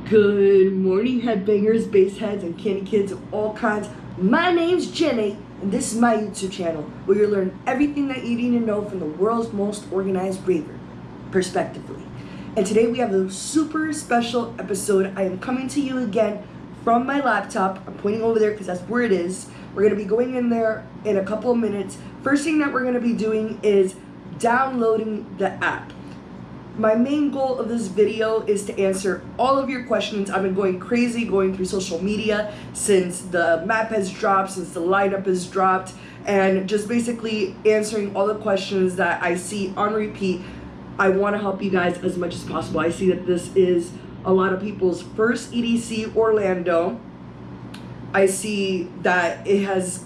Good morning, headbangers, bass heads, and candy kids of all kinds. My name's Jenny, and this is my YouTube channel, where you'll learn everything that you need to know from the world's most organized raver, perspectively. And today we have a super special episode. I am coming to you again from my laptop. I'm pointing over there because that's where it is. We're going to be going in there in a couple of minutes. First thing that we're going to be doing is downloading the app. My main goal of this video is to answer all of your questions. I've been going crazy going through social media since the map has dropped, since the lineup has dropped, and just basically answering all the questions that I see on repeat. I want to help you guys as much as possible. I see that this is a lot of people's first EDC Orlando. I see that it has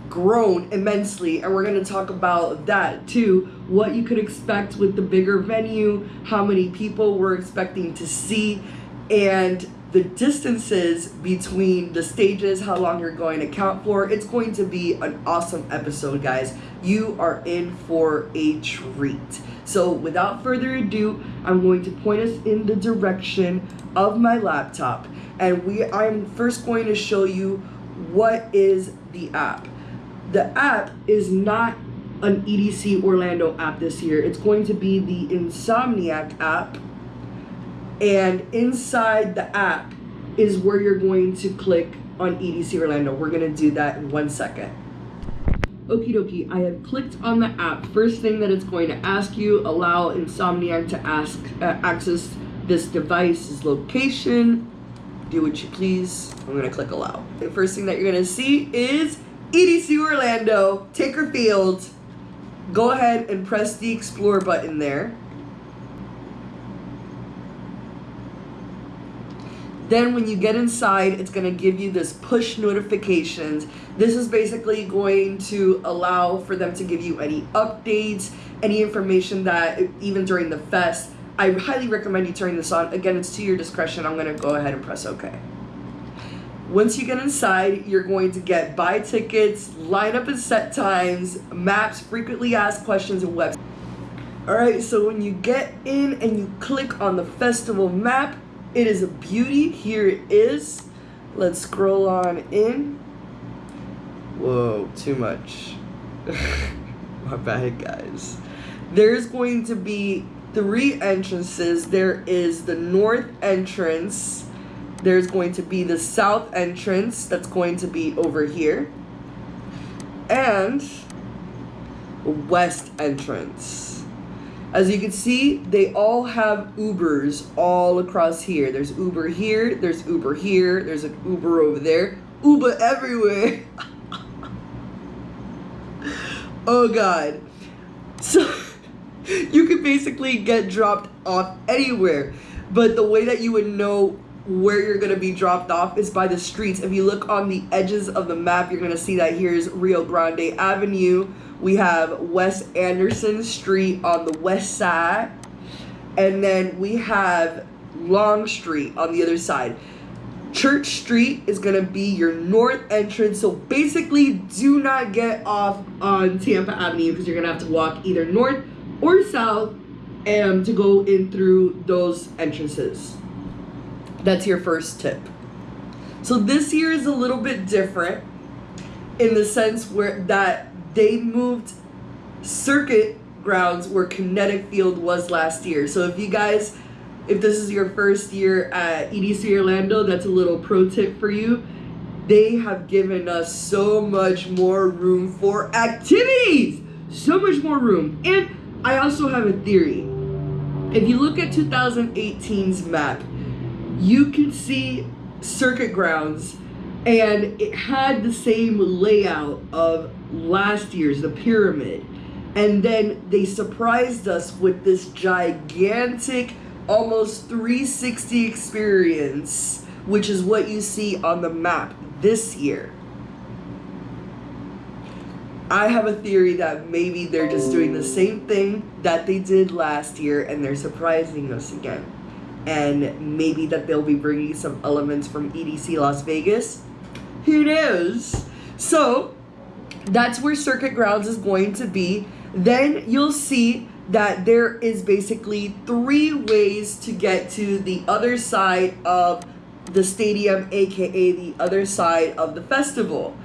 grown immensely, and we're going to talk about that too, what you could expect with the bigger venue, how many people we're expecting to see, and the distances between the stages, how long you're going to count for. It's going to be an awesome episode, guys. You are in for a treat. So without further ado, I'm going to point us in the direction of my laptop, and I'm first going to show you what is the app. The app is not an EDC Orlando app this year. It's going to be the Insomniac app. And inside the app is where you're going to click on EDC Orlando. We're going to do that in 1 second. Okie dokie, I have clicked on the app. First thing that it's going to ask you, allow Insomniac to access this device's location. Do what you please. I'm going to click allow. The first thing that you're going to see is EDC Orlando, Taker Field. Go ahead and press the explore button there. Then when you get inside, it's going to give you this push notifications. This is basically going to allow for them to give you any updates, any information that even during the fest. I highly recommend you turning this on. Again, it's to your discretion. I'm going to go ahead and press OK. Once you get inside, you're going to get buy tickets, lineup and set times, maps, frequently asked questions, and websites. Alright, so when you get in and you click on the festival map, it is a beauty. Here it is. Let's scroll on in. Whoa, too much. My bad, guys. There's going to be 3 entrances. There is the north entrance. There's going to be the south entrance that's going to be over here, and west entrance. As you can see, they all have Ubers all across here. There's Uber here, there's Uber here, there's an Uber over there. Uber everywhere. Oh God. So you could basically get dropped off anywhere, but the way that you would know where you're going to be dropped off is by the streets. If you look on the edges of the map, you're going to see that here's Rio Grande Avenue. We have West Anderson Street on the west side, and then we have Long Street on the other side. Church Street is going to be your north entrance, so basically do not get off on Tampa Avenue because you're going to have to walk either north or south to go in through those entrances. That's your first tip. So this year is a little bit different in the sense where that they moved circuit grounds where Kinetic Field was last year. So if this is your first year at EDC Orlando, that's a little pro tip for you. They have given us so much more room for activities. So much more room. And I also have a theory. If you look at 2018's map, you can see circuit grounds, and it had the same layout of last year's, the pyramid. And then they surprised us with this gigantic, almost 360 experience, which is what you see on the map this year. I have a theory that maybe they're just doing the same thing that they did last year, and they're surprising us again. And maybe that they'll be bringing some elements from EDC Las Vegas. Who knows? So that's where Circuit Grounds is going to be. Then you'll see that there is basically 3 ways to get to the other side of the stadium, aka the other side of the festival.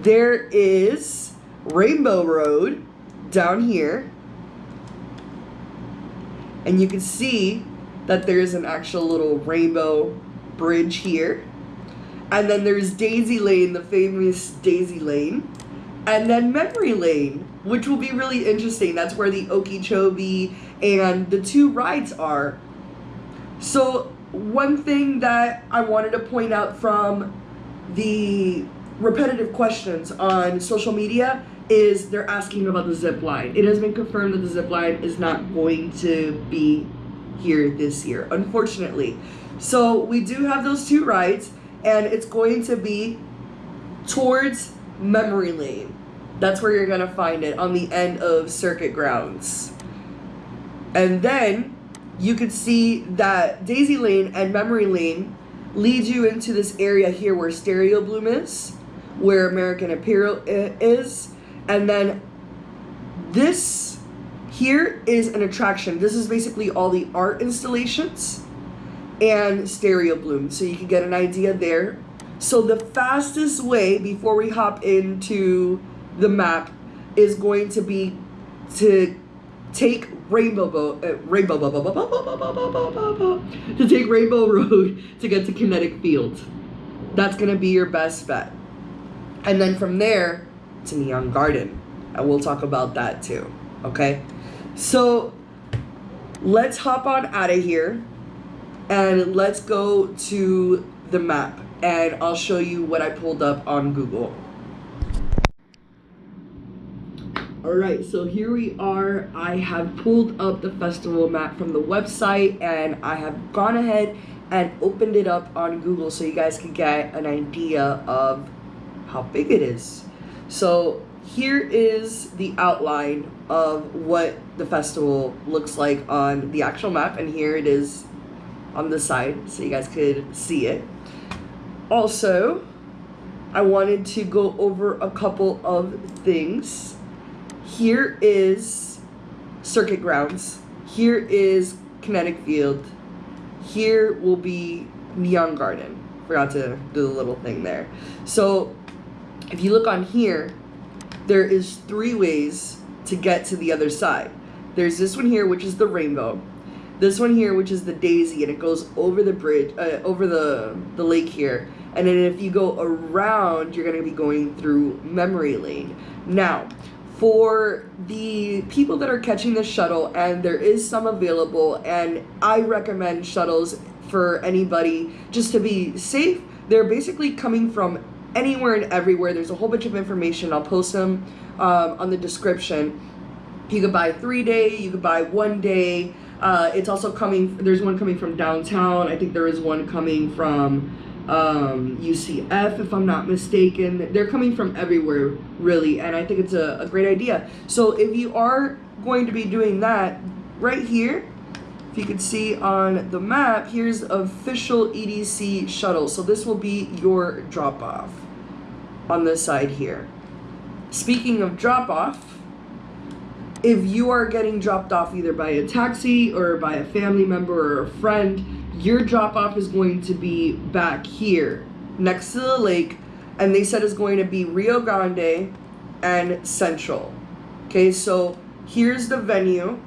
There is Rainbow Road down here, and you can see that there's an actual little rainbow bridge here. And then there's Daisy Lane, the famous Daisy Lane. And then Memory Lane, which will be really interesting. That's where the Okeechobee and the 2 rides are. So one thing that I wanted to point out from the repetitive questions on social media is they're asking about the zip line. It has been confirmed that the zip line is not going to be here this year, unfortunately. So we do have those 2 rides, and it's going to be towards Memory Lane. That's where you're gonna find it, on the end of Circuit Grounds. And then you could see that Daisy Lane and Memory Lane lead you into this area here where Stereo Bloom is, where American Imperial is, and then this here is an attraction. This is basically all the art installations and Stereo Bloom, so you can get an idea there. So the fastest way before we hop into the map is going to be to take Rainbow Road to get to Kinetic Field. That's gonna be your best bet. And then from there to Neon Garden, and we'll talk about that too. Okay, so let's hop on out of here and let's go to the map, and I'll show you what I pulled up on Google. Alright, so here we are. I have pulled up the festival map from the website, and I have gone ahead and opened it up on Google so you guys can get an idea of how big it is. So here is the outline of what the festival looks like on the actual map, and here it is on the side so you guys could see it. Also, I wanted to go over a couple of things. Here is Circuit Grounds. Here is Kinetic Field. Here will be Neon Garden. Forgot to do the little thing there. So if you look on here, there is 3 ways to get to the other side. There's this one here, which is the rainbow. This one here, which is the daisy, and it goes over the bridge, over the lake here. And then if you go around, you're gonna be going through Memory Lane. Now, for the people that are catching the shuttle, and there is some available, and I recommend shuttles for anybody just to be safe. They're basically coming from anywhere and everywhere. There's a whole bunch of information. I'll post them on the description. You could buy 3-day, you could buy 1-day. It's also coming, there's one coming from downtown. I think there is one coming from UCF, if I'm not mistaken. They're coming from everywhere, really, and I think it's a great idea. So if you are going to be doing that, right here, if you could see on the map, here's official EDC shuttle. So this will be your drop-off on this side here. Speaking of drop-off, if you are getting dropped off either by a taxi or by a family member or a friend, your drop-off is going to be back here next to the lake, and they said it's going to be Rio Grande and Central. Okay, so here's the venue,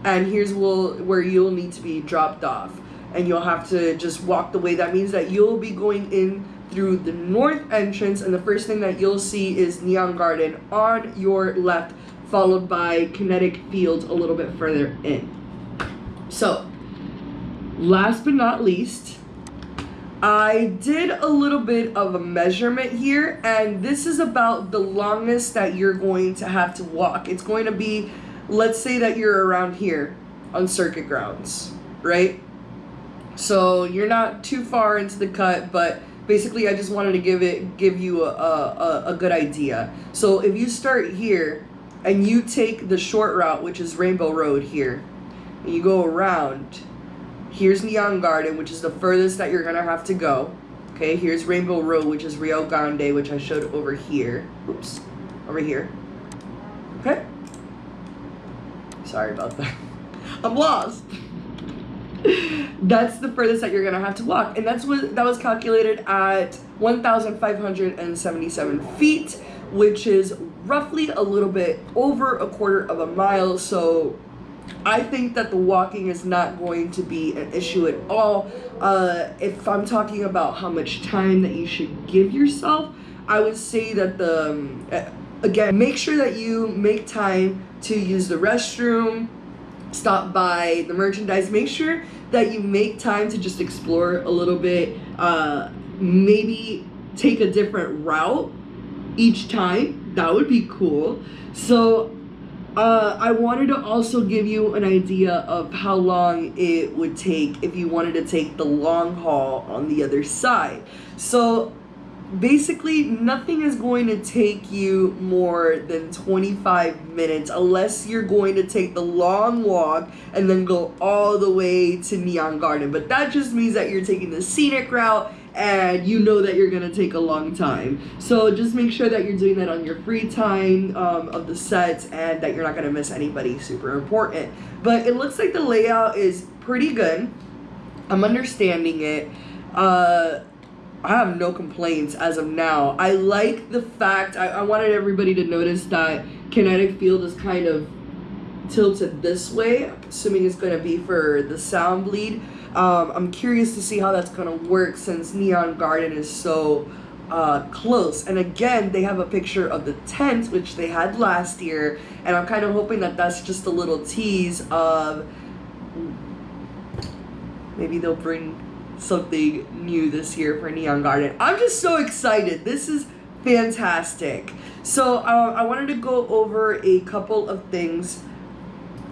and here's where you'll need to be dropped off, and you'll have to just walk the way. That means that you'll be going in through the north entrance, and the first thing that you'll see is Neon Garden on your left, followed by Kinetic Field a little bit further in. So last but not least, I did a little bit of a measurement here, and this is about the longest that you're going to have to walk. It's going to be, let's say that you're around here on Circuit Grounds, right? So you're not too far into the cut, but basically I just wanted to give you a good idea. So if you start here and you take the short route, which is Rainbow Road here, and you go around, here's Neon Garden, which is the furthest that you're gonna have to go. Okay, here's Rainbow Road, which is Rio Grande, which I showed over here. Oops, over here. Okay. Sorry about that. I'm lost. That's the furthest that you're gonna have to walk, and that was calculated at 1,577 feet, which is roughly a little bit over a quarter of a mile. So I think that the walking is not going to be an issue at all. If I'm talking about how much time that you should give yourself, I would say that again, make sure that you make time to use the restroom, stop by the merchandise, make sure that you make time to just explore a little bit, maybe take a different route each time. That would be cool. So I wanted to also give you an idea of how long it would take if you wanted to take the long haul on the other side. So basically, nothing is going to take you more than 25 minutes unless you're going to take the long walk and then go all the way to Neon Garden. But that just means that you're taking the scenic route and you know that you're going to take a long time. So just make sure that you're doing that on your free time of the sets and that you're not going to miss anybody super important. But it looks like the layout is pretty good. I'm understanding it. I have no complaints as of now. I like the fact, I wanted everybody to notice that kinetic field is kind of tilted this way, assuming it's going to be for the sound bleed. I'm curious to see how that's going to work since Neon Garden is so close. And again, they have a picture of the tent, which they had last year, and I'm kind of hoping that that's just a little tease of maybe they'll bring something new this year for Neon Garden. I'm just so excited. This is fantastic. So I wanted to go over a couple of things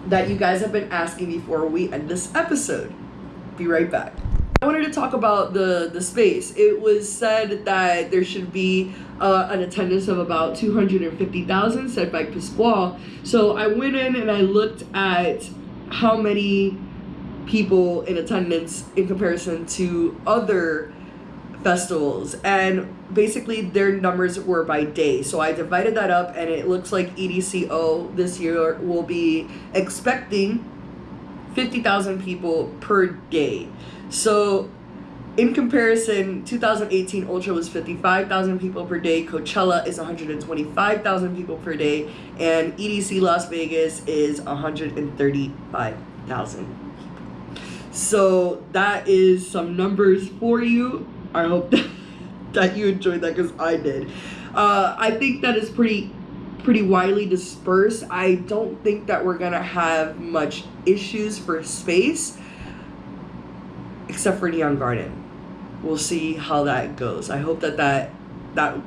that you guys have been asking before we end this episode. Be right back. I wanted to talk about the space. It was said that there should be an attendance of about 250,000 said by Pasquale. So I went in and I looked at how many people in attendance in comparison to other festivals, and basically their numbers were by day. So I divided that up, and it looks like EDCO this year will be expecting 50,000 people per day. So in comparison, 2018 Ultra was 55,000 people per day, Coachella is 125,000 people per day, and EDC Las Vegas is 135,000. So that is some numbers for you. I hope that you enjoyed that, because I did. I think that is pretty widely dispersed. I don't think that we're gonna have much issues for space, except for Neon Garden. We'll see how that goes. I hope that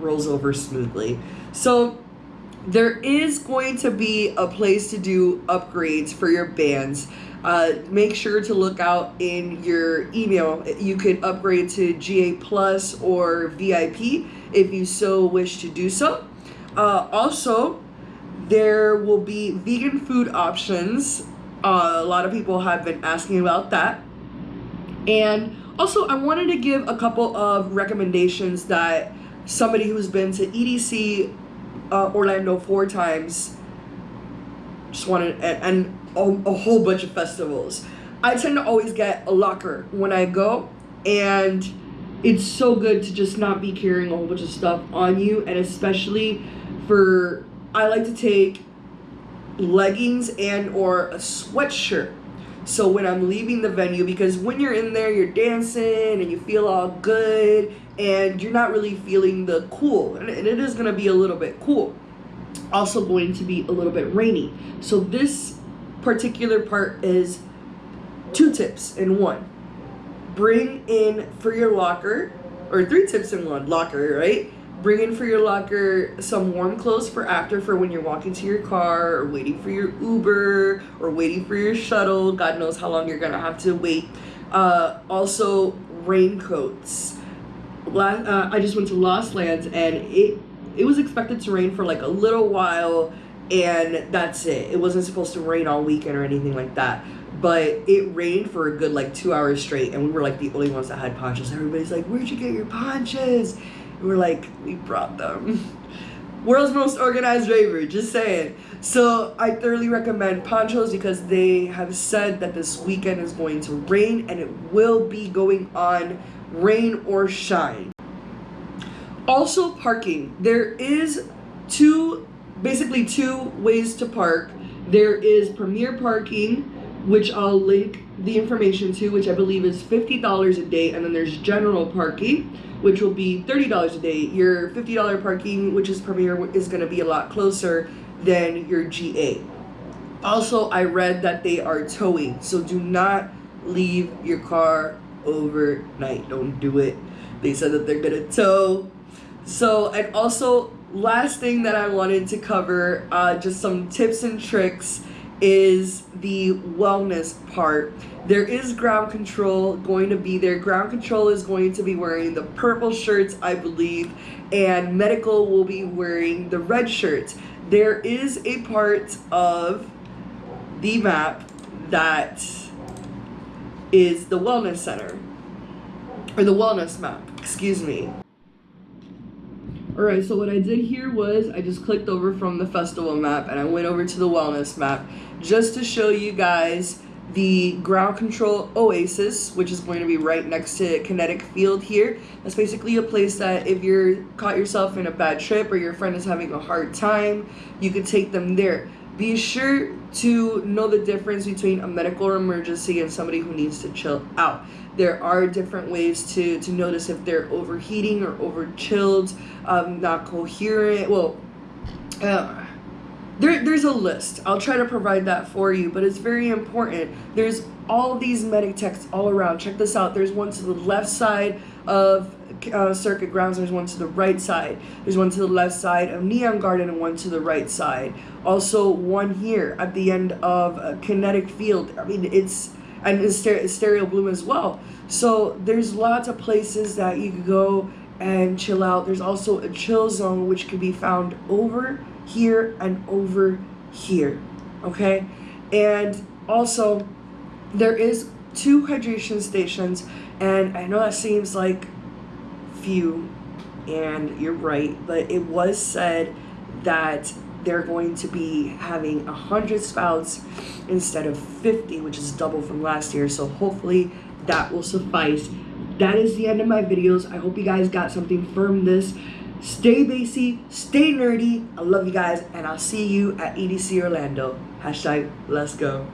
rolls over smoothly. So there is going to be a place to do upgrades for your bands. Make sure to look out in your email. You could upgrade to GA Plus or VIP if you so wish to do so. Also, there will be vegan food options. A lot of people have been asking about that. And also, I wanted to give a couple of recommendations that somebody who's been to EDC Orlando 4 times just wanted, and a whole bunch of festivals. I tend to always get a locker when I go, and it's so good to just not be carrying a whole bunch of stuff on you, and especially I like to take leggings and or a sweatshirt. So when I'm leaving the venue, because when you're in there, you're dancing and you feel all good and you're not really feeling the cool, and it is gonna be a little bit cool. Also going to be a little bit rainy. So this particular part is 2 tips in 1. Bring in for your locker, or 3 tips in 1, locker, right? Bring in for your locker some warm clothes for when you're walking to your car or waiting for your Uber or waiting for your shuttle. God knows how long you're gonna have to wait. Also raincoats. I just went to Lost Lands, and it was expected to rain for like a little while, and that's it. It wasn't supposed to rain all weekend or anything like that, but it rained for a good like 2 hours straight, and we were like the only ones that had ponchos. Everybody's like, "Where'd you get your ponchos?" And we're like, "We brought them." World's most organized raver, just saying. So I thoroughly recommend Ponchos because they have said that this weekend is going to rain, and it will be going on rain or shine. Also, parking. There is basically two ways to park. There is Premier Parking, which I'll link the information to, which I believe is $50 a day, and then there's General Parking, which will be $30 a day. Your $50 parking, which is Premier, is going to be a lot closer than your GA. Also, I read that they are towing, so do not leave your car overnight. Don't do it. They said that they're going to tow. So, and also, last thing that I wanted to cover, just some tips and tricks, is the wellness part. There is ground control going to be there. Ground control is going to be wearing the purple shirts, I believe, and medical will be wearing the red shirts. There is a part of the map that is the wellness center, or the wellness map, excuse me. Alright, so what I did here was I just clicked over from the festival map and I went over to the wellness map just to show you guys the ground control oasis, which is going to be right next to Kinetic Field here. That's basically a place that if you're caught yourself in a bad trip or your friend is having a hard time, you could take them there. Be sure to know the difference between a medical emergency and somebody who needs to chill out. There are different ways to notice if they're overheating or over chilled, not coherent. Well, there's a list. I'll try to provide that for you, but it's very important. There's all these medic techs all around. Check this out. There's one to the left side of Circuit Grounds. There's one to the right side. There's one to the left side of Neon Garden and one to the right side. Also, one here at the end of Kinetic Field. I mean, it's Stereo Bloom as well. So there's lots of places that you can go and chill out. There's also a chill zone which can be found over here and over here, okay? And also there is 2 hydration stations, and I know that seems like few, and you're right, but it was said that they're going to be having 100 spouts instead of 50, which is double from last year. So hopefully that will suffice. That is the end of my videos. I hope you guys got something from this. Stay bassy, stay nerdy. I love you guys, and I'll see you at EDC Orlando. # let's go.